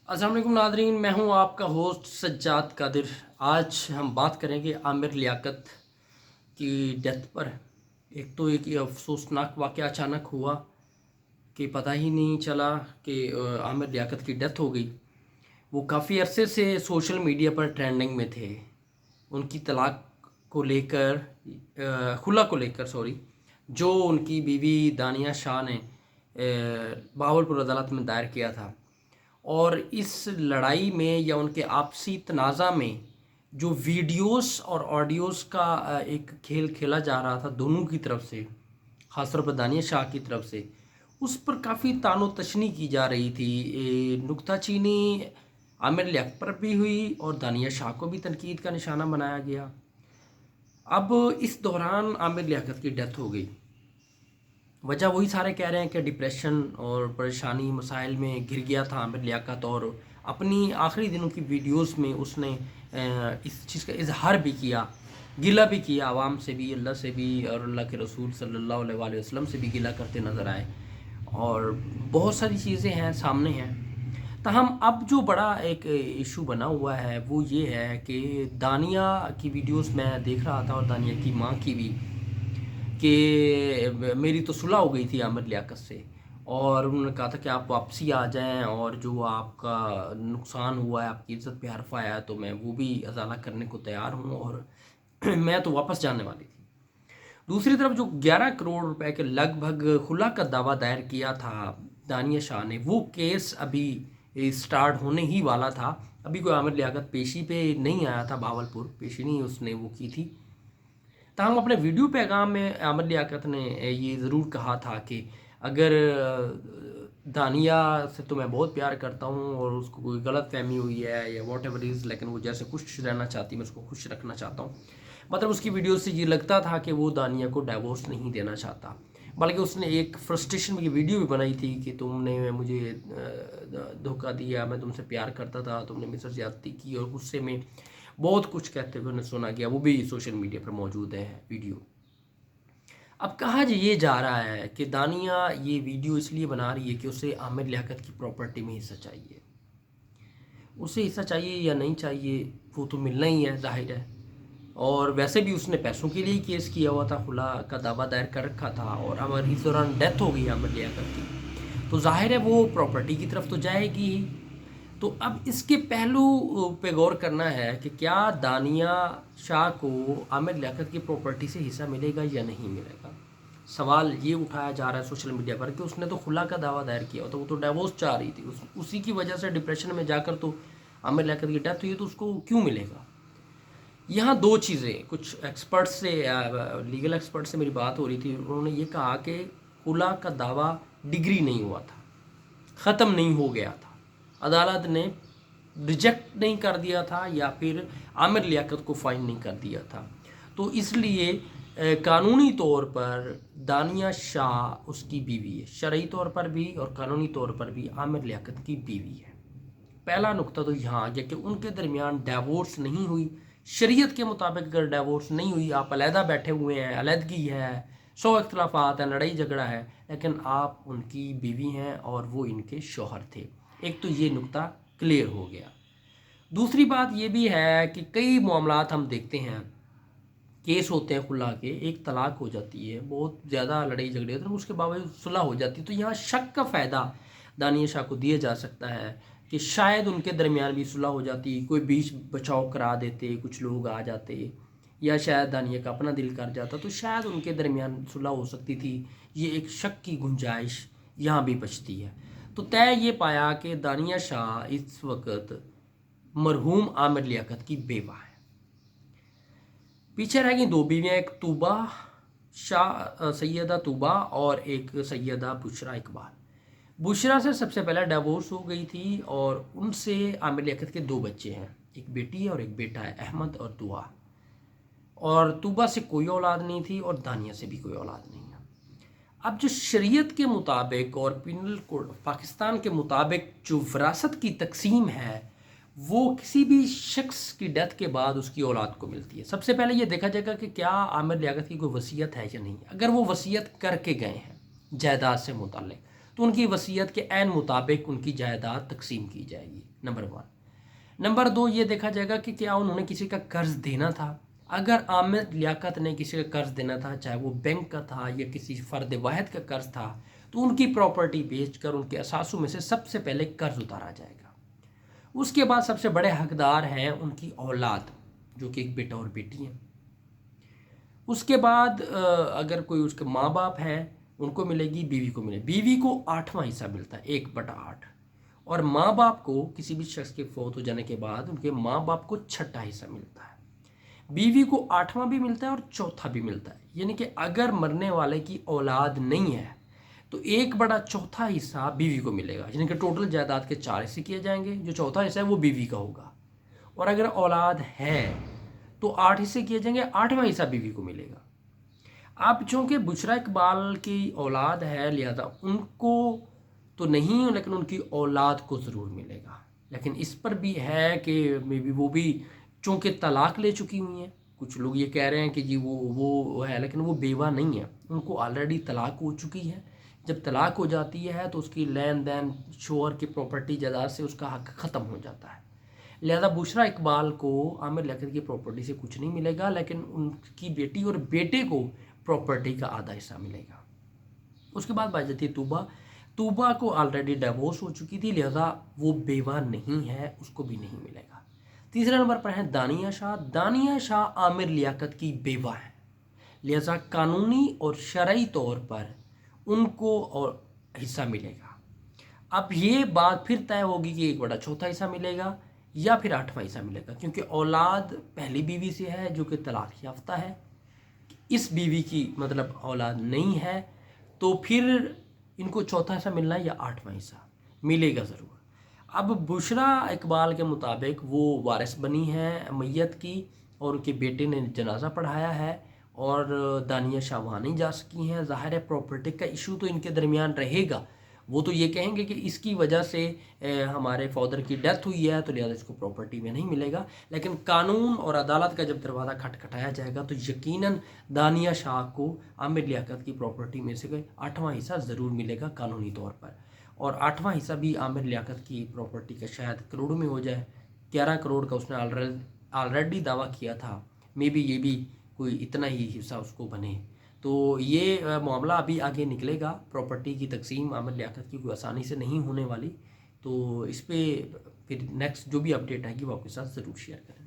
अस्सलाम वालेकुम नादरीन, मैं हूं आपका होस्ट सज्जाद कादिर। आज हम बात करेंगे आमिर लियाकत की डेथ पर। एक तो एक ये अफसोसनाक वाक़या अचानक हुआ कि पता ही नहीं चला कि आमिर लियाकत की डेथ हो गई। वो काफ़ी अरसे से सोशल मीडिया पर ट्रेंडिंग में थे। उनकी तलाक को लेकर खुला को लेकर सॉरी, जो उनकी बीवी दानिया शाह ने बहावलपुर अदालत में दायर किया था। और इस लड़ाई में या उनके आपसी तनाज़ा में जो वीडियोस और ऑडियोस का एक खेल खेला जा रहा था दोनों की तरफ से, ख़ासतौर पर दानिया शाह की तरफ से, उस पर काफ़ी तानो तशनी की जा रही थी। नुक्ताचीनी आमिर लियाकत पर भी हुई और दानिया शाह को भी तनकीद का निशाना बनाया गया। अब इस दौरान आमिर लियाकत की डेथ हो गई। वजह वही सारे कह रहे हैं कि डिप्रेशन और परेशानी मसाइल में घिर गया था आमिर लियाकत, और अपनी आखिरी दिनों की वीडियोस में उसने इस चीज़ का इजहार भी किया, गिला भी किया, आवाम से भी, अल्लाह से भी और अल्लाह के रसूल सल्लल्लाहु अलैहि वसल्लम से भी गिला करते नज़र आए। और बहुत सारी चीज़ें हैं सामने हैं। ताहम अब जो बड़ा एक इशू बना हुआ है वो ये है कि दानिया की वीडियोस मैं देख रहा था और दानिया की माँ की भी, कि मेरी तो सुलह हो गई थी आमिर लियाकत से, और उन्होंने कहा था कि आप वापसी आ जाएं और जो आपका नुकसान हुआ है, आपकी इज्जत पे हर्फ आया है, तो मैं वो भी अजाला करने को तैयार हूँ और मैं तो वापस जाने वाली थी। दूसरी तरफ जो 11 करोड़ रुपए के लगभग खुला का दावा दायर किया था दानिया शाह ने, वो केस अभी स्टार्ट होने ही वाला था। अभी कोई आमिर लियाकत पेशी पे नहीं आया था, भावलपुर पेशी नहीं उसने वो की थी। ताहम अपने वीडियो पैगाम में आमिर लियाकत ने ये ज़रूर कहा था कि अगर दानिया से तो मैं बहुत प्यार करता हूँ और उसको कोई गलत फहमी हुई है या वॉट एवर इज़, लेकिन वो जैसे खुश रहना चाहती, मैं उसको खुश रखना चाहता हूँ। मतलब उसकी वीडियो से ये लगता था कि वो दानिया को डाइवोर्स नहीं देना चाहता, बल्कि उसने एक फ्रस्ट्रेशन की वीडियो भी बनाई थी कि तुमने मुझे धोखा दिया, मैं तुमसे प्यार करता था, तुमने मेरे साथ ज्यादती की, और गुस्से में बहुत कुछ कहते हुए उन्हें सुना गया। वो भी सोशल मीडिया पर मौजूद है वीडियो। अब कहा ये जा रहा है कि दानिया ये वीडियो इसलिए बना रही है कि उसे आमिर लियाकत की प्रॉपर्टी में हिस्सा चाहिए। उसे हिस्सा चाहिए या नहीं चाहिए वो तो मिलना ही है, जाहिर है। और वैसे भी उसने पैसों के लिए ही केस किया हुआ था, खुला का दावा दायर कर रखा था, और अगर इस दौरान डेथ हो गई आमिर लियाकत की तो जाहिर है वो प्रॉपर्टी की तरफ तो जाएगी ही। तो अब इसके पहलू पे गौर करना है कि क्या दानिया शाह को आमिर लियाकत की प्रॉपर्टी से हिस्सा मिलेगा या नहीं मिलेगा। सवाल ये उठाया जा रहा है सोशल मीडिया पर कि उसने तो खुला का दावा दायर किया, तो वो तो डिवोर्स चाह रही थी, उसी की वजह से डिप्रेशन में जाकर तो आमिर लियाकत की डेथ हुई, तो उसको क्यों मिलेगा। यहाँ दो चीज़ें, कुछ एक्सपर्ट से, लीगल एक्सपर्ट से मेरी बात हो रही थी, उन्होंने ये कहा कि खुला का दावा डिग्री नहीं हुआ था, ख़त्म नहीं हो गया था, अदालत ने रिजेक्ट नहीं कर दिया था या फिर आमिर लियाकत को फाइन नहीं कर दिया था। तो इसलिए कानूनी तौर पर दानिया शाह उसकी बीवी है, शरई तौर पर भी और कानूनी तौर पर भी आमिर लियाकत की बीवी है। पहला नुक्ता तो यहाँ है कि उनके दरमियान डाइवोर्स नहीं हुई। शरीयत के मुताबिक अगर डाइवोर्स नहीं हुई, आप अलहदा बैठे हुए हैं, अलहदगी है, 100 इख्तलाफात हैं, लड़ाई झगड़ा है, लेकिन आप उनकी बीवी हैं और वो इनके शौहर थे, एक तो ये नुक्ता क्लियर हो गया। दूसरी बात ये भी है कि कई मामलात हम देखते हैं, केस होते हैं खुला के, एक तलाक हो जाती है, बहुत ज़्यादा लड़ाई झगड़े होते हैं, उसके बावजूद सुलह हो जाती है, तो यहाँ शक का फ़ायदा दानिया शाह को दिया जा सकता है कि शायद उनके दरमियान भी सुलह हो जाती, कोई बीच बचाव करा देते, कुछ लोग आ जाते, या शायद दानिया का अपना दिल कर जाता, तो शायद उनके दरमियान सुलह हो सकती थी। ये एक शक की गुंजाइश यहाँ भी बचती है। तो तय ये पाया कि दानिया शाह इस वक्त मरहूम आमिर लियाकत की बेवा है। पीछे रह गई दो बीवियाँ, एक तूबा शाह, सैयदा तूबा, और एक सैयदा बुशरा इकबाल। बुशरा से सबसे पहले डिवोर्स हो गई थी और उनसे आमिर लियाकत के दो बच्चे हैं, एक बेटी है और एक बेटा है, अहमद और दुआ। और तूबा से कोई औलाद नहीं थी और दानिया से भी कोई औलाद नहीं है। अब जो शरीयत के मुताबिक और पिनल कोड पाकिस्तान के मुताबिक जो विरासत की तकसीम है, वो किसी भी शख्स की डेथ के बाद उसकी औलाद को मिलती है। सबसे पहले ये देखा जाएगा कि क्या आमिर लियाकत की कोई वसीयत है या नहीं। अगर वो वसीयत करके गए हैं जायदाद से मुताल्लिक, تو ان کی وصیت کے عین مطابق ان کی جائیداد تقسیم کی جائے گی، نمبر 1۔ نمبر 2 یہ دیکھا جائے گا کہ کیا انہوں نے کسی کا قرض دینا تھا۔ اگر عامر لیاقت نے کسی کا قرض دینا تھا، چاہے وہ بینک کا تھا یا کسی فرد واحد کا قرض تھا، تو ان کی پراپرٹی بیچ کر ان کے اثاثوں میں سے سب سے پہلے قرض اتارا جائے گا۔ اس کے بعد سب سے بڑے حقدار ہیں ان کی اولاد، جو کہ ایک بیٹا اور بیٹی ہیں۔ اس کے بعد اگر کوئی اس کے ماں باپ ہیں ان کو ملے گی، بیوی کو ملے، بیوی کو 8واں حصہ ملتا ہے، 1/8، اور ماں باپ کو کسی بھی شخص کے فوت ہو جانے کے بعد ان کے ماں باپ کو 6واں حصہ ملتا ہے۔ بیوی کو 8واں بھی ملتا ہے اور 4تھا بھی ملتا ہے، یعنی کہ اگر مرنے والے کی اولاد نہیں ہے تو 1/4 حصہ بیوی کو ملے گا، یعنی کہ ٹوٹل جائیداد کے 4 حصے کیے جائیں گے، جو 4تھا حصہ ہے وہ بیوی کا ہوگا، اور اگر اولاد ہے تو 8 حصے کیے جائیں گے، 8واں حصہ بیوی کو ملے گا۔ اب چونکہ بشریٰ اقبال کی اولاد ہے لہذا ان کو تو نہیں، لیکن ان کی اولاد کو ضرور ملے گا، لیکن اس پر بھی ہے کہ وہ بھی چونکہ طلاق لے چکی ہوئی ہیں، کچھ لوگ یہ کہہ رہے ہیں کہ جی وہ ہے، لیکن وہ بیوہ نہیں ہے، ان کو آلریڈی طلاق ہو چکی ہے۔ جب طلاق ہو جاتی ہے تو اس کی لین دین شوہر کی پراپرٹی جائیداد سے اس کا حق ختم ہو جاتا ہے، لہذا بشریٰ اقبال کو عامر لیاقت کی پراپرٹی سے کچھ نہیں ملے گا، لیکن ان کی بیٹی اور بیٹے کو پراپرٹی کا آدھا حصہ ملے گا۔ اس کے بعد بات جاتی ہے طوبہ کو آلریڈی ڈیورس ہو چکی تھی، لہذا وہ بیوہ نہیں ہے، اس کو بھی نہیں ملے گا۔ تیسرے نمبر پر ہیں دانیہ شاہ۔ دانیہ شاہ عامر لیاقت کی بیوہ ہیں، لہذا قانونی اور شرعی طور پر ان کو اور حصہ ملے گا۔ اب یہ بات پھر طے ہوگی کہ 1/4 حصہ ملے گا یا پھر 8واں حصہ ملے گا، کیونکہ اولاد پہلی بیوی سے ہے جو کہ طلاق یافتہ ہے، اس بیوی کی مطلب اولاد نہیں ہے، تو پھر ان کو 4تھا حصہ ملنا ہے یا 8واں حصہ ملے گا ضرور۔ اب بشریٰ اقبال کے مطابق وہ وارث بنی ہے میت کی، اور ان کے بیٹے نے جنازہ پڑھایا ہے، اور دانیہ شاہ وہاں نہیں جا سکی ہیں۔ ظاہر ہے پراپرٹی کا ایشو تو ان کے درمیان رہے گا، وہ تو یہ کہیں گے کہ اس کی وجہ سے ہمارے فادر کی ڈیتھ ہوئی ہے تو لہٰذا اس کو پراپرٹی میں نہیں ملے گا، لیکن قانون اور عدالت کا جب دروازہ کھٹکھٹایا جائے گا تو یقیناً دانیہ شاہ کو عامر لیاقت کی پراپرٹی میں سے 8واں حصہ ضرور ملے گا قانونی طور پر، اور 8واں حصہ بھی عامر لیاقت کی پراپرٹی کا شاید کروڑوں میں ہو جائے، 11 کروڑ کا اس نے آلریڈی دعویٰ کیا تھا، میں بھی یہ بھی کوئی اتنا ہی حصہ اس کو بنے۔ تو یہ معاملہ ابھی آگے نکلے گا، پراپرٹی کی تقسیم عامر لیاقت کی کوئی آسانی سے نہیں ہونے والی، تو اس پہ پھر نیکسٹ جو بھی اپڈیٹ آئے گی وہ آپ کے ساتھ ضرور شیئر کریں۔